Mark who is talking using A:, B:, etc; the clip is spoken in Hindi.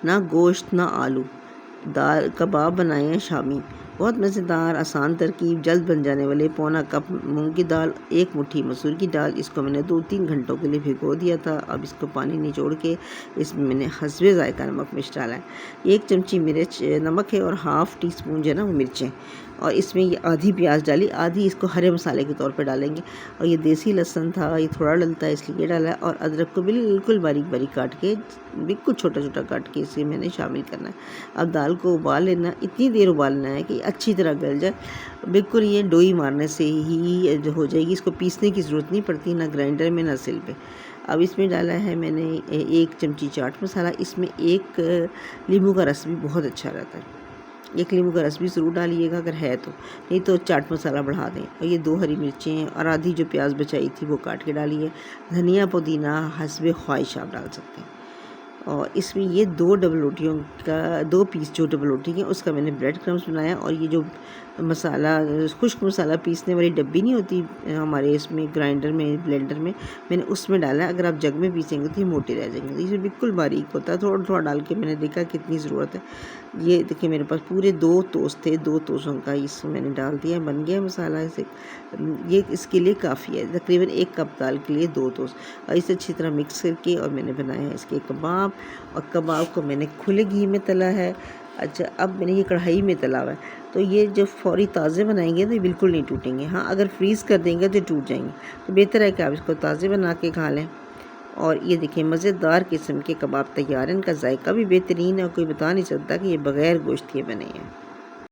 A: ना गोश्त ना आलू। दाल कबाब बनाए हैं शामी। बहुत मज़ेदार आसान तरकीब, जल्द बन जाने वाले। पौना कप मूंग की दाल, 1 मुट्ठी मसूर की दाल, इसको मैंने 2-3 घंटों के लिए भिगो दिया था। अब इसको पानी निचोड़ के इसमें मैंने हस्बे ज़ायका नमक मिर्च डाला है। 1 चमची मिर्च नमक है और हाफ़ टी स्पून जो है ना वो मिर्चें, और इसमें ये आधी प्याज डाली, आधी इसको हरे मसाले के तौर पे डालेंगे। और ये देसी लहसुन था, ये थोड़ा डलता है इसलिए ये डाला है। और अदरक को बिल्कुल बारीक बारीक काट के, बिल्कुल छोटा छोटा काट के इसे मैंने शामिल करना है। अब दाल को उबाल लेना, इतनी देर उबालना है कि अच्छी तरह गल जाए। बिल्कुल ये डोई मारने से ही जो हो जाएगी, इसको पीसने की ज़रूरत नहीं पड़ती, ना ग्राइंडर में ना सिल पे। अब इसमें डाला है मैंने 1 चमची चाट मसाला। इसमें 1 नींबू का रस भी बहुत अच्छा रहता है, 1 नींबू का रस भी ज़रूर डालिएगा अगर है तो, नहीं तो चाट मसाला बढ़ा दें। और ये 2 हरी मिर्चें और आधी जो प्याज बचाई थी वो काट के डालिए। धनिया पुदीना हस्बे ख्वाहिश आप डाल सकते हैं। और इसमें ये 2 डबल रोटियों का 2 पीस जो डबल रोटी के उसका मैंने ब्रेड क्रम्स बनाया। और ये जो मसाला, खुश्क मसाला पीसने वाली डब्बी नहीं होती हमारे इसमें ग्राइंडर में, ब्लेंडर में, मैंने उसमें डाला है। अगर आप जग में पीसेंगे तो ये मोटे रह जाएंगे, तो इसमें बिल्कुल बारीक होता है। थोड़ा थोड़ा डाल के मैंने देखा कितनी ज़रूरत है। ये देखिए मेरे पास पूरे 2 टोस्ट थे, 2 टोस्टों का इसमें मैंने डाल दिया, बन गया मसाला। इसे ये इसके लिए काफ़ी है, तकरीबन 1 कप दाल के लिए 2 टोस्ट। और इसे अच्छी तरह मिक्स करके और मैंने बनाया है इसके कबाब। और कबाब को मैंने खुले घी में तला है। अच्छा, अब मैंने ये कढ़ाई में तला हुआ है, तो ये जब फ़ौरी ताज़े बनाएंगे तो ये बिल्कुल नहीं टूटेंगे। हाँ, अगर फ्रीज़ कर देंगे तो टूट जाएंगे, तो बेहतर है कि आप इसको ताज़े बना के खा लें। और ये देखिए मज़ेदार किस्म के कबाब तैयार हैं। इनका जायका भी बेहतरीन है और कोई बता नहीं सकता कि ये बग़ैर गोश्त के बने हैं।